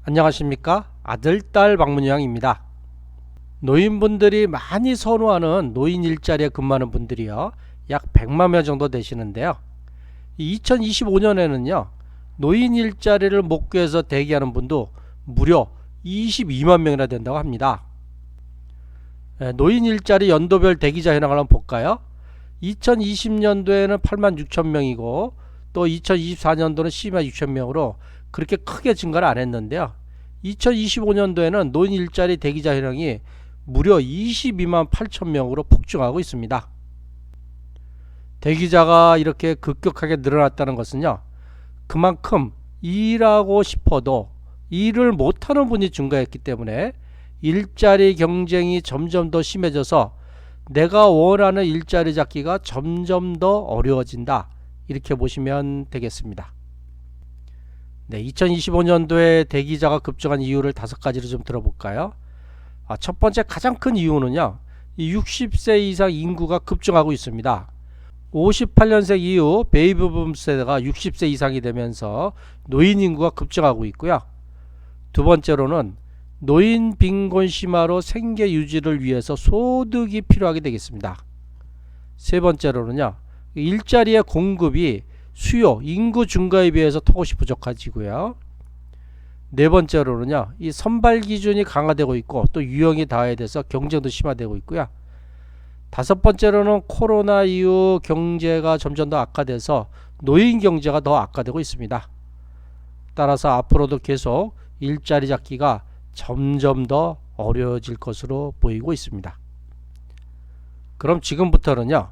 안녕하십니까? 아들, 딸 박문영입니다. 노인분들이 많이 선호하는 노인 일자리에 근무하는 분들이요. 약 100만 명 정도 되시는데요. 2025년에는요. 노인 일자리를 못 구해서 대기하는 분도 무려 22만 명이나 된다고 합니다. 노인 일자리 연도별 대기자 현황을 한번 볼까요? 2020년도에는 8만 6천 명이고 또 2024년도는 12만 6천 명으로 그렇게 크게 증가를 안 했는데요. 2025년도에는 노인 일자리 대기자 현황이 무려 22만 8천 명으로 폭증하고 있습니다. 대기자가 이렇게 급격하게 늘어났다는 것은요. 그만큼 일하고 싶어도 일을 못하는 분이 증가했기 때문에 일자리 경쟁이 점점 더 심해져서 내가 원하는 일자리 잡기가 점점 더 어려워진다. 이렇게 보시면 되겠습니다. 네, 2025년도에 대기자가 급증한 이유를 5가지로 좀 들어볼까요? 첫 번째 가장 큰 이유는요. 이 60세 이상 인구가 급증하고 있습니다. 58년생 이후 베이비붐 세대가 60세 이상이 되면서 노인 인구가 급증하고 있고요. 두 번째로는 노인 빈곤 심화로 생계 유지를 위해서 소득이 필요하게 되겠습니다. 세 번째로는요. 일자리의 공급이 수요, 인구 증가에 비해서 턱없이 부족해지고요. 네 번째로는요. 이 선발 기준이 강화되고 있고 또 유형이 다해돼서 경쟁도 심화되고 있고요. 다섯 번째로는 코로나 이후 경제가 점점 더 악화돼서 노인 경제가 더 악화되고 있습니다. 따라서 앞으로도 계속 일자리 잡기가 점점 더 어려워질 것으로 보이고 있습니다. 그럼 지금부터는요.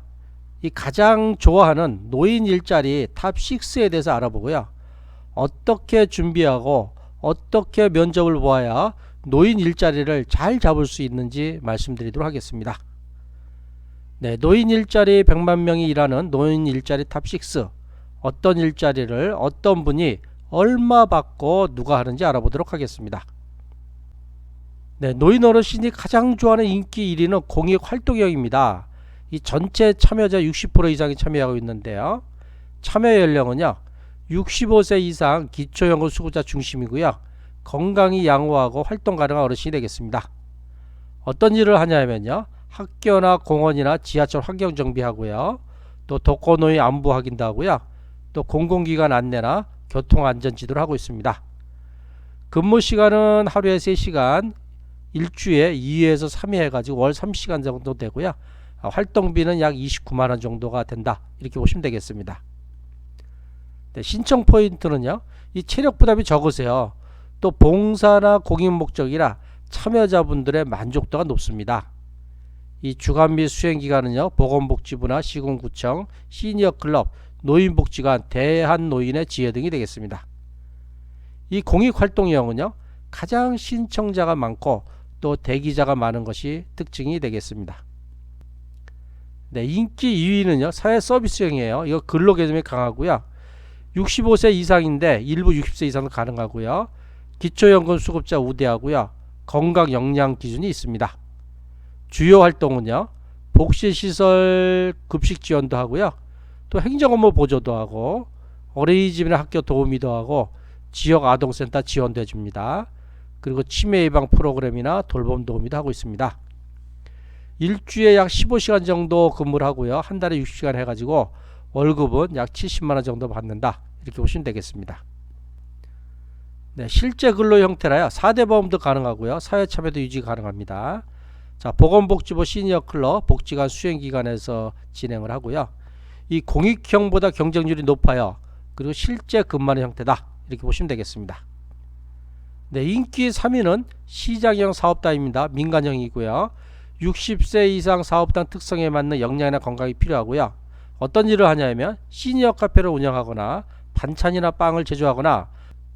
이 가장 좋아하는 노인 일자리 탑 6에 대해서 알아보고요. 어떻게 준비하고 어떻게 면접을 보아야 노인 일자리를 잘 잡을 수 있는지 말씀드리도록 하겠습니다. 네, 노인 일자리 100만 명이 일하는 노인 일자리 탑 6. 어떤 일자리를 어떤 분이 얼마 받고 누가 하는지 알아보도록 하겠습니다. 네, 노인 어르신이 가장 좋아하는 인기 1위는 공익 활동형입니다. 이 전체 참여자 60% 이상이 참여하고 있는데요. 참여 연령은요. 65세 이상 기초연금 수급자 중심이고요. 건강이 양호하고 활동 가능한 어르신이 되겠습니다. 어떤 일을 하냐면요. 학교나 공원이나 지하철 환경 정비하고요. 또 독거노인 안부 확인도 하고요. 또 공공기관 안내나 교통안전지도를 하고 있습니다. 근무 시간은 하루에 3시간, 일주에 2회에서 3회 해가지고 월 30시간 정도 되고요. 활동비는 약 29만 원 정도가 된다. 이렇게 보시면 되겠습니다. 네, 신청 포인트는요. 이 체력 부담이 적으세요. 또 봉사나 공익 목적이라 참여자분들의 만족도가 높습니다. 이 주간 및 수행 기간은요. 보건복지부나 시군구청, 시니어클럽, 노인복지관, 대한노인의 지회 등이 되겠습니다. 이 공익활동형은요. 가장 신청자가 많고 또 대기자가 많은 것이 특징이 되겠습니다. 네, 인기 2위는요. 사회서비스형이에요. 이거 근로개념이 강하고요. 65세 이상인데 일부 60세 이상도 가능하고요. 기초연금 수급자 우대하고요. 건강 역량 기준이 있습니다. 주요 활동은요. 복지시설 급식 지원도 하고요. 또 행정업무 보조도 하고 어린이집이나 학교 도우미도 하고 지역 아동센터 지원도 해줍니다. 그리고 치매 예방 프로그램이나 돌봄 도우미도 하고 있습니다. 일주에 약 15시간 정도 근무를 하고요. 한 달에 60시간 해가지고 월급은 약 70만원 정도 받는다. 이렇게 보시면 되겠습니다. 네, 실제 근로 형태라요. 4대 보험도 가능하고요. 사회참여도 유지 가능합니다. 자, 보건복지부 시니어클럽 복지관 수행기관에서 진행을 하고요. 이 공익형보다 경쟁률이 높아요. 그리고 실제 근무하는 형태다. 이렇게 보시면 되겠습니다. 네, 인기 3위는 시장형 사업단입니다. 민간형이고요. 60세 이상 사업단 특성에 맞는 역량이나 건강이 필요하고요. 어떤 일을 하냐면 시니어 카페를 운영하거나 반찬이나 빵을 제조하거나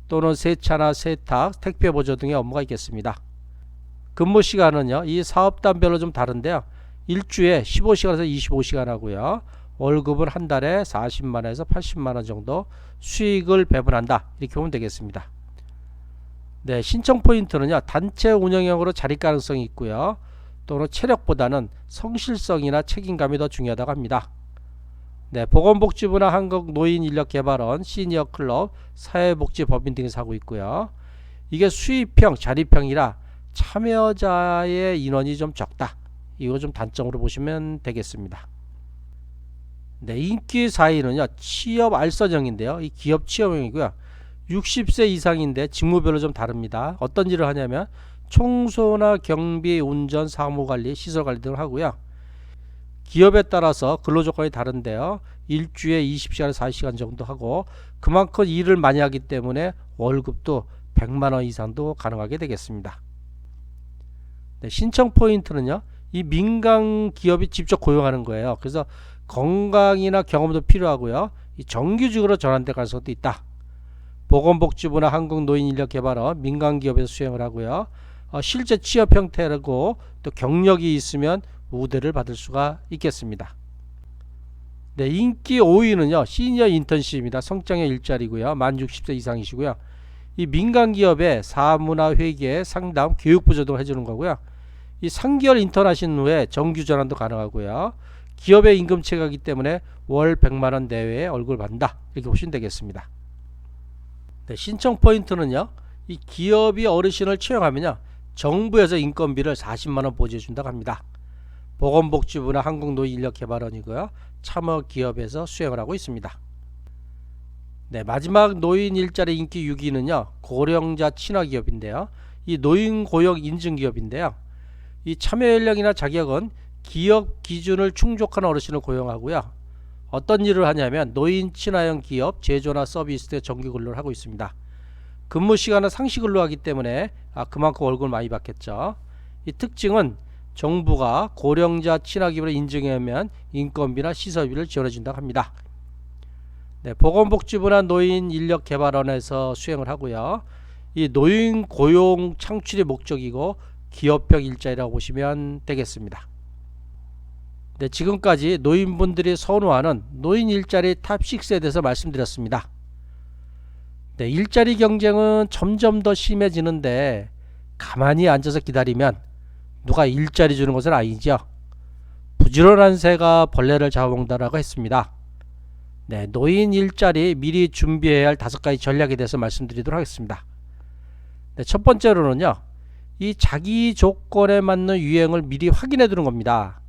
또는 세차나 세탁, 택배 보조 등의 업무가 있겠습니다. 근무 시간은요. 이 사업단별로 좀 다른데요. 일주에 15시간에서 25시간 하고요. 월급은 한 달에 40만원에서 80만원 정도 수익을 배분한다. 이렇게 보면 되겠습니다. 네, 신청 포인트는요. 단체 운영형으로 자리 가능성이 있고요. 또는 체력보다는 성실성이나 책임감이 더 중요하다고 합니다. 네, 보건복지부나 한국노인인력개발원, 시니어클럽, 사회복지법인 등에서 하고 있고요. 이게 수입형, 자립형이라 참여자의 인원이 좀 적다. 이거 좀 단점으로 보시면 되겠습니다. 네, 인기 4위는요. 취업 알선형인데요. 이 기업 취업형이고요. 60세 이상인데 직무별로 좀 다릅니다. 어떤 일을 하냐면 청소나 경비, 운전, 사무관리, 시설관리 등을 하고요. 기업에 따라서 근로조건이 다른데요. 일주에 20시간, 40시간 정도 하고 그만큼 일을 많이 하기 때문에 월급도 100만원 이상도 가능하게 되겠습니다. 네, 신청 포인트는요. 이 민간 기업이 직접 고용하는 거예요. 그래서 건강이나 경험도 필요하고요. 이 정규직으로 전환될 가능성도 있다. 보건복지부나 한국노인인력개발원 민간기업에서 수행을 하고요. 실제 취업 형태고 또 경력이 있으면 우대를 받을 수가 있겠습니다. 네, 인기 5위는요. 시니어 인턴십입니다. 성장형 일자리고요. 만 60세 이상이시고요. 이 민간기업의 사무나 회계, 상담, 교육부조 등을 해주는 거고요. 이 3개월 인턴 하신 후에 정규 전환도 가능하고요. 기업의 임금 체계이기 때문에 월 100만원 내외의 월급을 받는다. 이렇게 보시면 되겠습니다. 네, 신청 포인트는요. 이 기업이 어르신을 채용하면요. 정부에서 인건비를 40만원 보조해 준다고 합니다. 보건복지부나 한국노인인력개발원이고요. 참여기업에서 수행을 하고 있습니다. 네, 마지막 노인 일자리 인기 6위는요. 고령자 친화기업인데요. 이 노인 고용 인증기업인데요. 이 참여연령이나 자격은 기업 기준을 충족한 어르신을 고용하고요. 어떤 일을 하냐면 노인 친화형 기업 제조나 서비스 대 정규 근로를 하고 있습니다. 근무 시간은 상시 근로하기 때문에 그만큼 월급을 많이 받겠죠. 이 특징은 정부가 고령자 친화기업을 인증하면 인건비나 시설비를 지원해 준다고 합니다. 네, 보건복지부나 노인인력개발원에서 수행을 하고요. 이 노인 고용 창출이 목적이고 기업형 일자리라고 보시면 되겠습니다. 네, 지금까지 노인분들이 선호하는 노인 일자리 탑6에 대해서 말씀드렸습니다. 네, 일자리 경쟁은 점점 더 심해지는데 가만히 앉아서 기다리면 누가 일자리 주는 것은 아니죠. 부지런한 새가 벌레를 잡아먹는다라고 했습니다. 네, 노인 일자리 미리 준비해야 할 5가지 전략에 대해서 말씀드리도록 하겠습니다. 네, 첫 번째로는요. 이 자기 조건에 맞는 유형을 미리 확인해 두는 겁니다.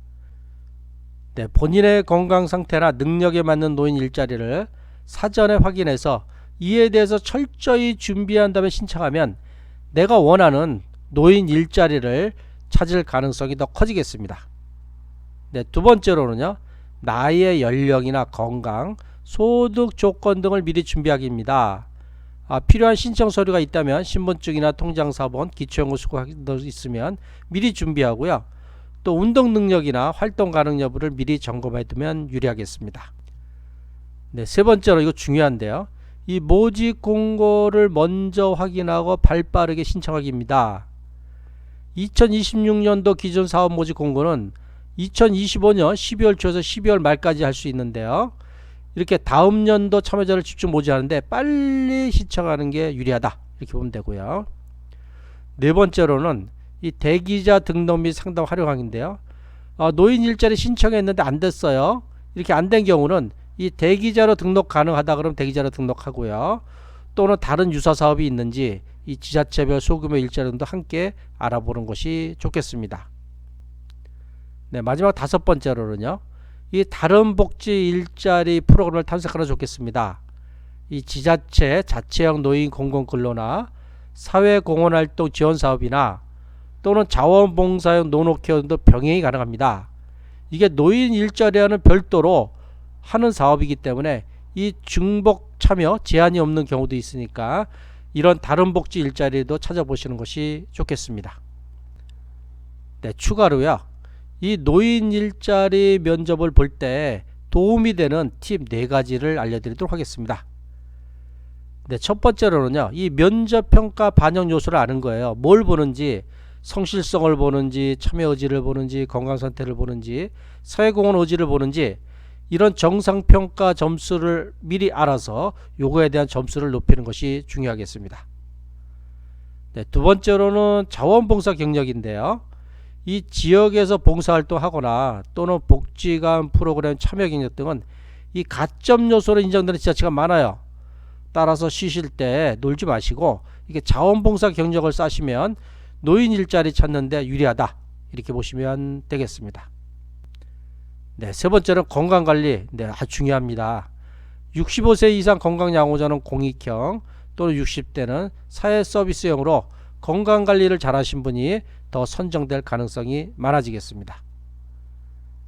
네, 본인의 건강 상태나 능력에 맞는 노인 일자리를 사전에 확인해서 이에 대해서 철저히 준비한 다음에 신청하면 내가 원하는 노인 일자리를 찾을 가능성이 더 커지겠습니다. 네, 두 번째로는요. 나이의 연령이나 건강, 소득 조건 등을 미리 준비하기입니다. 필요한 신청 서류가 있다면 신분증이나 통장사본, 기초연구소가 있으면 미리 준비하고요. 또 운동 능력이나 활동 가능 여부를 미리 점검해 두면 유리하겠습니다. 네, 세 번째로 이거 중요한데요. 이 모집 공고를 먼저 확인하고 발빠르게 신청하기입니다. 2026년도 기존 사업 모집 공고는 2025년 12월 초에서 12월 말까지 할 수 있는데요. 이렇게 다음 연도 참여자를 집중 모집하는데 빨리 신청하는 게 유리하다. 이렇게 보면 되고요. 네 번째로는 이 대기자 등록 및 상담 활용항인데요. 노인 일자리 신청했는데 안 됐어요. 이렇게 안 된 경우는 이 대기자로 등록 가능하다 그러면 대기자로 등록하고요. 또는 다른 유사 사업이 있는지 이 지자체별 소규모 일자리 등도 함께 알아보는 것이 좋겠습니다. 네, 마지막 5번째로는요. 이 다른 복지 일자리 프로그램을 탐색하는 좋겠습니다. 이 지자체 자체형 노인 공공근로나 사회공헌활동 지원사업이나 또는 자원봉사형 노노케어 등도 병행이 가능합니다. 이게 노인 일자리와는 별도로 하는 사업이기 때문에 이 중복 참여 제한이 없는 경우도 있으니까 이런 다른 복지 일자리도 찾아보시는 것이 좋겠습니다. 네, 추가로요. 이 노인 일자리 면접을 볼 때 도움이 되는 팁 4가지를 알려드리도록 하겠습니다. 네, 첫 번째로는요. 이 면접 평가 반영 요소를 아는 거예요. 뭘 보는지, 성실성을 보는지, 참여 의지를 보는지, 건강 상태를 보는지, 사회공헌 의지를 보는지 이런 정상평가 점수를 미리 알아서 요거에 대한 점수를 높이는 것이 중요하겠습니다. 네, 두 번째로는 자원봉사 경력인데요. 이 지역에서 봉사활동하거나 또는 복지관 프로그램 참여 경력 등은 이 가점 요소로 인정되는 지자체가 많아요. 따라서 쉬실 때 놀지 마시고 이게 자원봉사 경력을 쌓으시면 노인 일자리 찾는데 유리하다, 이렇게 보시면 되겠습니다. 네, 세 번째는 건강관리. 네, 아주 중요합니다. 65세 이상 건강양호자는 공익형 또는 60대는 사회서비스형으로 건강관리를 잘하신 분이 더 선정될 가능성이 많아지겠습니다.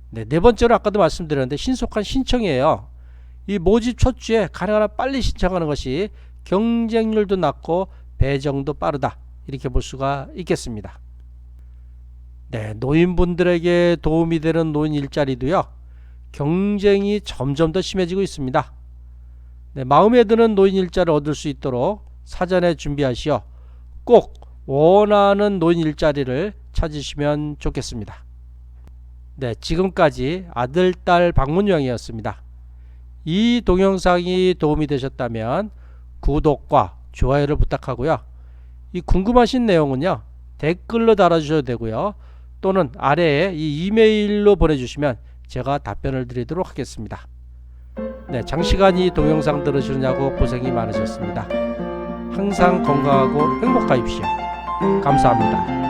네, 네 번째로 아까도 말씀드렸는데 신속한 신청이에요. 이 모집 첫 주에 가능한 한 빨리 신청하는 것이 경쟁률도 낮고 배정도 빠르다, 이렇게 볼 수가 있겠습니다. 네, 노인분들에게 도움이 되는 노인 일자리도요, 경쟁이 점점 더 심해지고 있습니다. 네, 마음에 드는 노인 일자리를 얻을 수 있도록 사전에 준비하시어 꼭 원하는 노인 일자리를 찾으시면 좋겠습니다. 네, 지금까지 아들, 딸 방문 요약이었습니다. 이 동영상이 도움이 되셨다면 구독과 좋아요를 부탁하고요. 이 궁금하신 내용은요, 댓글로 달아주셔도 되고요. 또는 아래에 이 이메일로 보내주시면 제가 답변을 드리도록 하겠습니다. 네, 장시간 이 동영상 들으시느냐고 고생이 많으셨습니다. 항상 건강하고 행복하십시오. 감사합니다.